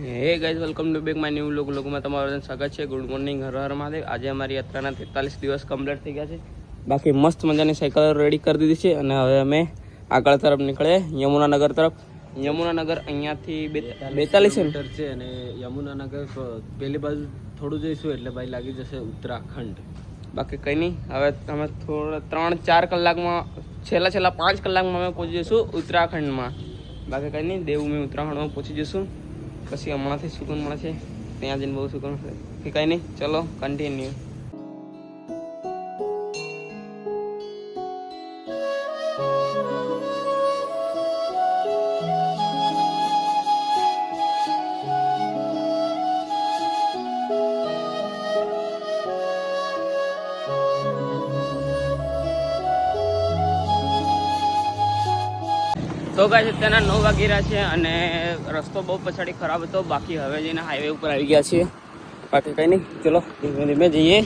હે guys, welcome to back my new લોગમાં તમારું બધાનું સ્વાગત છે. ગુડ મોર્નિંગ, હર હર મહાદેવ. આજે અમારી યાત્રાના 43 દિવસ કમ્પ્લીટ થઈ ગયા છે. બાકી મસ્ત મજાની સાયકલ રેડી કરી દીધી છે અને હવે અમે આગળ તરફ નીકળે યમુનાનગર તરફ. યમુનાનગર અહીંયાથી 42 કિલોમીટર છે અને યમુનાનગર પેલી બાજુ થોડું જઈશું એટલે ભાઈ લાગી જશે ઉત્તરાખંડ. બાકી કંઈ નહીં, હવે અમે થોડા 3-4 કલાકમાં છેલ્લા 5 કલાકમાં અમે પહોંચી જઈશું ઉત્તરાખંડમાં. બાકી કંઈ નહીં, દેવભૂમિ ઉત્તરાખંડમાં પહોંચી જઈશું. પછી હમણાંથી સુકૂન મળે છે, ત્યાં જઈને બહુ સુકૂન મળે કે કંઈ નહીં. ચલો કન્ટિન્યુ. તો ગાઈસ અત્યારના 9 વાગી રહ્યા છે અને રસ્તો બહુ પછાડી ખરાબ હતો. બાકી હવે જઈને હાઈવે ઉપર આવી ગયા છીએ. બાકી કંઈ નહીં, ચલો ધીમે ધીમે જઈએ.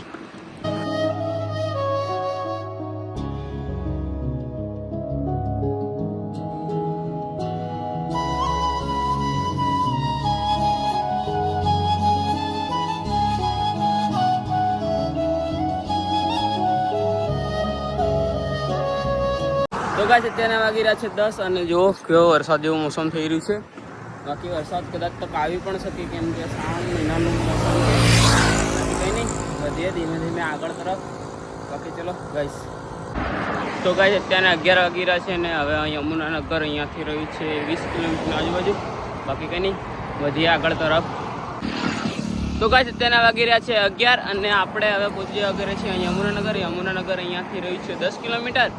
તો ગાઈસ અત્યારના વાગી રહ્યા છે 10 અને જો કેવો વરસાદ જેવું મોસમ થઈ રહ્યું છે. બાકી વરસાદ કદાચ તક આવી પણ શકે, કેમ કે શ્રાવણ મહિનાનું મોસમ છે. બાકી કંઈ નહીં, વધીએ ધીમે ધીમે આગળ તરફ. બાકી ચલો ગાઈસ. તો ગાઈસ અત્યારના 11 વાગી રહ્યા છે અને હવે યમુનાનગર અહીંયાથી રહ્યું છે 20 કિલોમીટરની આજુબાજુ. બાકી કંઈ નહીં, વધીએ આગળ તરફ. તો ગાઈસ અત્યારના વાગી રહ્યા છે 11 અને આપણે હવે પહોંચી વગેરે છે યમુનાનગર. યમુનાનગર અહીંયાથી રહ્યું છે 10 કિલોમીટર.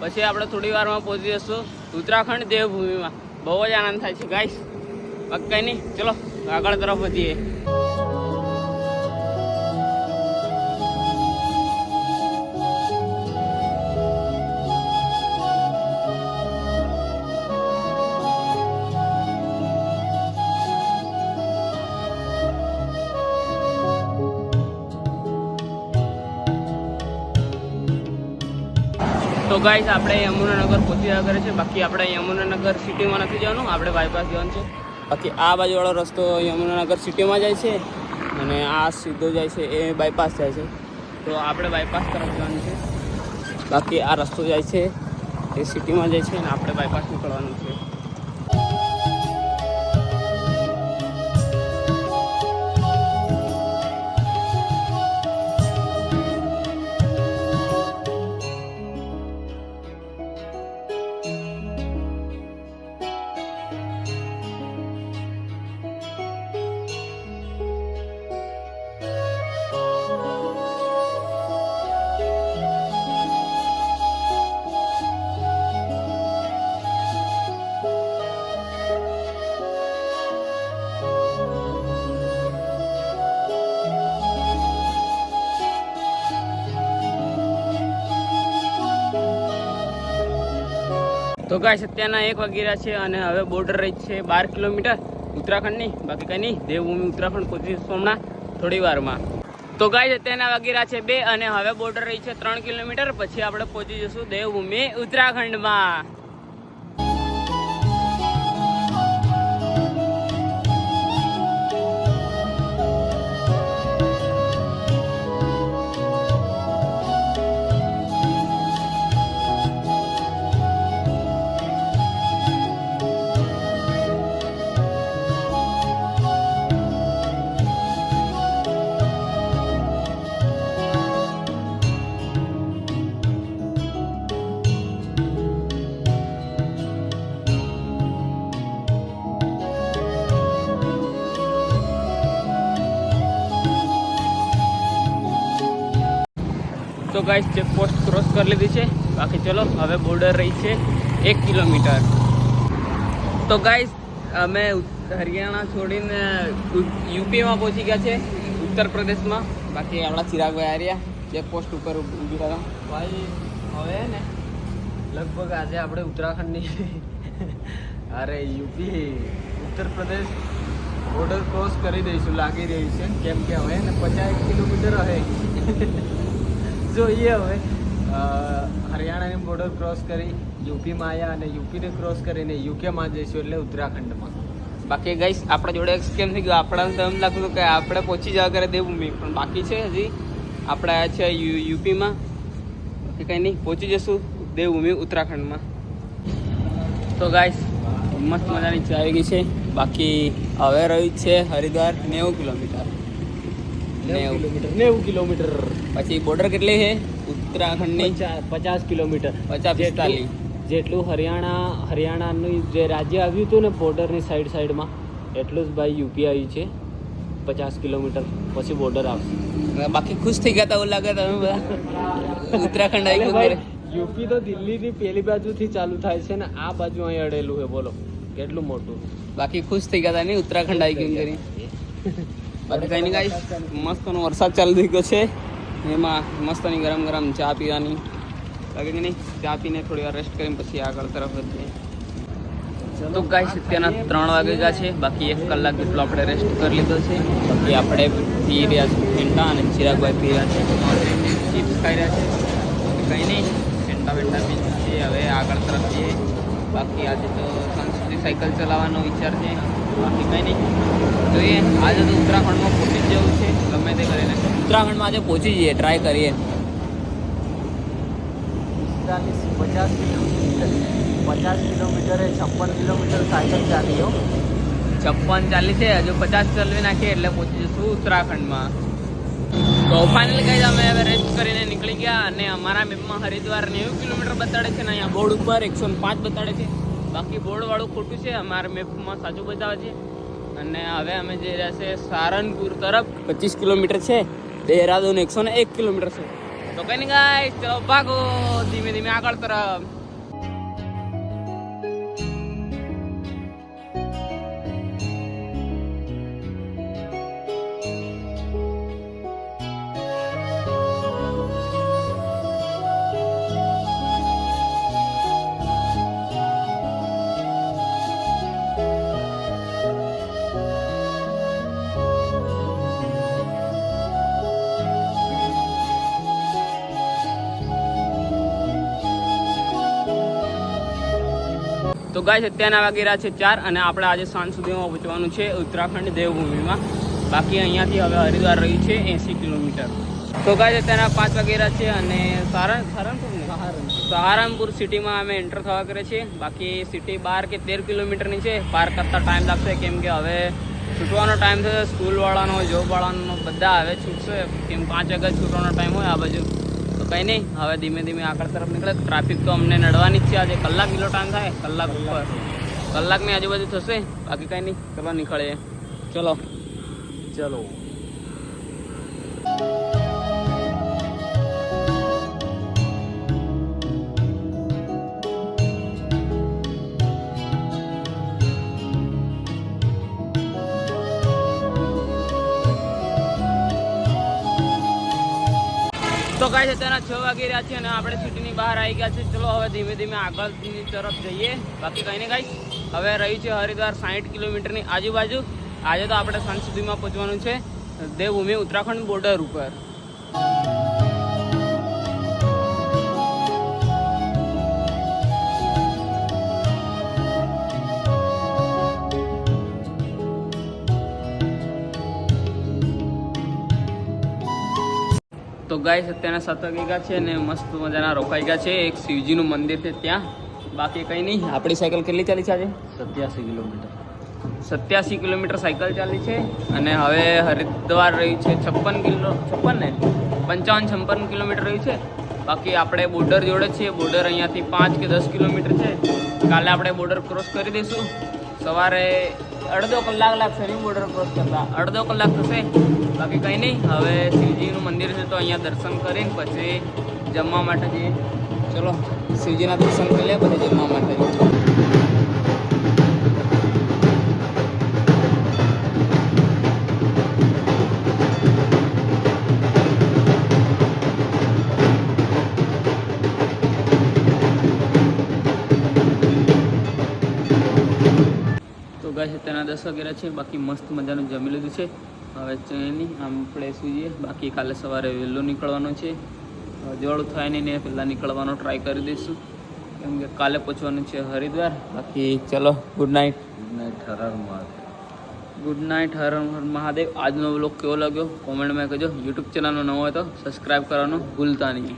પછી આપણે થોડી વારમાં પહોંચી જઈશું ઉત્તરાખંડ દેવભૂમિમાં. બહુ જ આનંદ થાય છે ગાઈસ. બાકી કંઈ નહીં, ચલો આગળ તરફ વધીએ. તો ગાઈસ આપણે યમુનાનગર પહોંચી ગયા કરે છે. બાકી આપણે યમુનાનગર સિટીમાં નથી જવાનું, આપણે બાયપાસ જવાનું છે. બાકી આ બાજુવાળો રસ્તો યમુનાનગર સિટીમાં જાય છે અને આ સીધો જાય છે એ બાયપાસ જાય છે. તો આપણે બાયપાસ તરફ જવાનું છે. બાકી આ રસ્તો જાય છે એ સિટીમાં જાય છે અને આપણે બાયપાસ નીકળવાનું છે. તો ગાઈસ અત્યારના 1 વાગી રહ્યા છે અને હવે બોર્ડર રહી છે 12 કિલોમીટર ઉત્તરાખંડની. બાકી કંઈ નહીં, દેવભૂમિ ઉત્તરાખંડ પહોંચી જશું હમણાં થોડી વારમાં. તો ગાઈસ અત્યારના વાગી રહ્યા છે 2 અને હવે બોર્ડર રહી છે 3 કિલોમીટર. પછી આપણે પહોંચી જશું દેવભૂમિ ઉત્તરાખંડમાં. તો ગાઈસ ચેકપોસ્ટ ક્રોસ કરી લીધી છે. બાકી ચલો હવે બોર્ડર રહી છે 1 કિલોમીટર. તો ગાઈસ અમે હરિયાણા છોડીને યુપીમાં પહોંચી ગયા છે, ઉત્તર પ્રદેશમાં. બાકી આપણા ચિરાગભાઈ આર્યા ચેકપોસ્ટ ઉપર ઊભી રહ્યા. ભાઈ હવે ને લગભગ આજે આપણે ઉત્તરાખંડની અરે UP Uttar Pradesh border cross કરી દઈશું લાગી રહ્યું છે. કેમ કે હવે ને 50 કિલોમીટર હવે જોઈએ. હવે હરિયાણાની બોર્ડર ક્રોસ કરી યુપીમાં આવ્યા અને યુપીને ક્રોસ કરીને યુકેમાં જઈશું એટલે ઉત્તરાખંડમાં. બાકી ગાઈસ આપણા જોડે એક સ્કેમ થઈ ગયો. આપણાને તો એમ લાગતું હતું કે આપણે પહોંચી જવા કરે દેવભૂમિ, પણ બાકી છે હજી. આપણે આવ્યા છે યુપીમાં, બાકી કંઈ નહીં, પહોંચી જશું દેવભૂમિ ઉત્તરાખંડમાં. તો ગાઈસ મસ્ત મજાની ચા આવી ગઈ છે. બાકી હવે રહ્યું છે હરિદ્વાર 90 કિલોમીટર. 90 કિલોમીટર. પછી બોર્ડર કેટલી છે ઉત્તરાખંડની? 50 કિલોમીટર. 50-45. જેટલું હરિયાણાનું જે રાજ્ય આવ્યું હતું ને બોર્ડરની સાઈડમાં, એટલું જ ભાઈ યુપી આવ્યું છે. 50 કિલોમીટર પછી બોર્ડર આવશે. બાકી ખુશ થઈ ગયા હતા એવું લાગે તમે બધા? ઉત્તરાખંડ આવી ગયું ભાઈ, યુપી તો દિલ્હીની પેલી બાજુથી ચાલુ થાય છે ને આ બાજુ અહીં અડેલું છે. બોલો કેટલું મોટું. બાકી ખુશ થઈ ગયા હતા નહીં ઉત્તરાખંડ આવી ગયું કરી? બાકી કંઈ નહીં ગાઈસ, મસ્તનો વરસાદ ચાલી ગયો છે. એમાં મસ્તની ગરમ ગરમ ચા પીવાની. બાકી કંઈ નહીં, ચા પીને થોડી વાર રેસ્ટ કરીને પછી આગળ તરફ વધીએ. તો ગાઈસ અત્યારના 3 વાગે ગયા છે. બાકી 1 કલાક જેટલો આપણે રેસ્ટ કરી લીધો છે. બાકી આપણે પી રહ્યા છે ફેન્ટા, અને ચિરાગભાઈ પી રહ્યા છે ચિપ્સ ખાઈ રહ્યા છે. કંઈ નહીં, ફેન્ટા પી છે. હવે આગળ તરફ જઈએ. બાકી આજે તો સાંજ સુધી સાયકલ ચલાવવાનો વિચાર છે. બાકી કંઈ નહીં, જોઈએ. આજે તો ઉત્તરાખંડમાં પહોંચી જ જવું છે ગમે તે કરીને. ઉત્તરાખંડમાં આજે પહોંચી જઈએ, ટ્રાય કરીએ. 50 કિલોમીટરે 56 કિલોમીટર સાયકલ ચાલી હો. 56 ચાલી છે, હજુ 50 ચલાવી નાખીએ એટલે પહોંચી જશું ઉત્તરાખંડમાં. તો ફાઇનલી કઈ અમે હવે રેસ્ટ કરીને નીકળી ગયા. અને અમારા મેપમાં હરિદ્વાર 90 કિલોમીટર બતાડે છે ને અહીંયા બોર્ડ ઉપર 105 બતાડે છે. બાકી બોર્ડવાળું ખોટું છે, અમારા મેપમાં સાચું બતાવે છે. અને હવે અમે જઈ રહ્યા છે સારનપુર તરફ. 25 કિલોમીટર છે. દેહરાદૂન 101 કિલોમીટર છે. તો કઈ નહીં ગાઈસ, ચલો ભાગો ધીમે ધીમે આગળ તરફ. તો ગાઈસ અત્યારના વાગી રહ્યા છે 4 અને આપણે આજે સાંજ સુધીમાં પહોંચવાનું છે ઉત્તરાખંડ દેવભૂમિમાં. બાકી અહીંયાથી હવે હરિદ્વાર રહ્યું છે 80 કિલોમીટર. તો ગાઈસ અત્યારના 5 વાગી રહ્યા છે અને સહારનપુર સિટીમાં અમે એન્ટર થવા કરે છે. બાકી સિટી 12 કે 13 કિલોમીટરની છે. પાર કરતાં ટાઈમ લાગશે, કેમ કે હવે છૂટવાનો ટાઈમ થશે. સ્કૂલવાળાનો, જોબવાળાનો બધા હવે છૂટશે, કેમ 5 વાગે છૂટવાનો ટાઈમ હોય આ બાજુ. તો કંઈ નહીં, હવે ધીમે ધીમે આગળ તરફ નીકળે. ટ્રાફિક તો અમને નડવાની જ છે. આજે કલાક જેટલો ટાઈમ થાય, કલાક ઉપર, કલાકની આજુબાજુ થશે. બાકી કંઈ નહીં, ચલો નીકળીએ. ચલો ચલો. તો ગાઈસ અત્યારના 6 વાગી રહ્યા છે અને આપણે સિટીની બહાર આવી ગયા છે. ચલો હવે ધીમે ધીમે આગળની તરફ જઈએ. બાકી કંઈ નહીં ગાઈસ, હવે રહ્યું છે હરિદ્વાર 60 કિલોમીટરની આજુબાજુ. આજે તો આપણે સાંજ સુધીમાં પહોંચવાનું છે દેવભૂમિ ઉત્તરાખંડ બોર્ડર ઉપર. તો ગાઈસ અત્યારના 7 વાગી ગયા છે અને મસ્ત મજાના રોકાઈ ગયા છે. એક શિવજીનું મંદિર છે ત્યાં. બાકી કંઈ નહીં, આપણી સાયકલ કેટલી ચાલી છે આજે? 87 કિલોમીટર. 87 કિલોમીટર સાયકલ ચાલી છે. અને હવે હરિદ્વાર રહ્યું છે 55 કિલોમીટર રહ્યું છે. બાકી આપણે બોર્ડર જોડે છીએ. બોર્ડર અહીંયાથી 5 કે 10 કિલોમીટર છે. કાલે આપણે બોર્ડર ક્રોસ કરી દઈશું. સવારે અડધો કલાક લાગશે બોર્ડર ક્રોસ કરતા, અડધો કલાક થશે. બાકી કંઈ નહીં, હવે શિવજીનું મંદિર છે તો અહીંયા દર્શન કરીને પછી જમવા માટે જઈએ. ચલો શિવજીના દર્શન કરી લે, પછી જમવા માટે જઈએ. ગાઈસ અત્યારના 10 વાગ્યા છે. બાકી મસ્ત મજાનું જમી લીધું છે. હવે નહીં, આપણે સૂઈએ. બાકી કાલે સવારે વહેલું નીકળવાનું છે. જોડું થાય નહીં ને પહેલાં નીકળવાનો ટ્રાય કરી દઈશું, કેમ કે કાલે પહોંચવાનું છે હરિદ્વાર. બાકી ચલો, ગુડ નાઇટ. Good night. હર હર મહાદેવ. ગુડ નાઇટ, હર હર મહાદેવ. આજનો વ્લોગ કેવો લાગ્યો કોમેન્ટમાં કહેજો. યુટ્યુબ ચેનલનો નવો હોય તો સબસ્ક્રાઈબ કરવાનું ભૂલતા નહીં.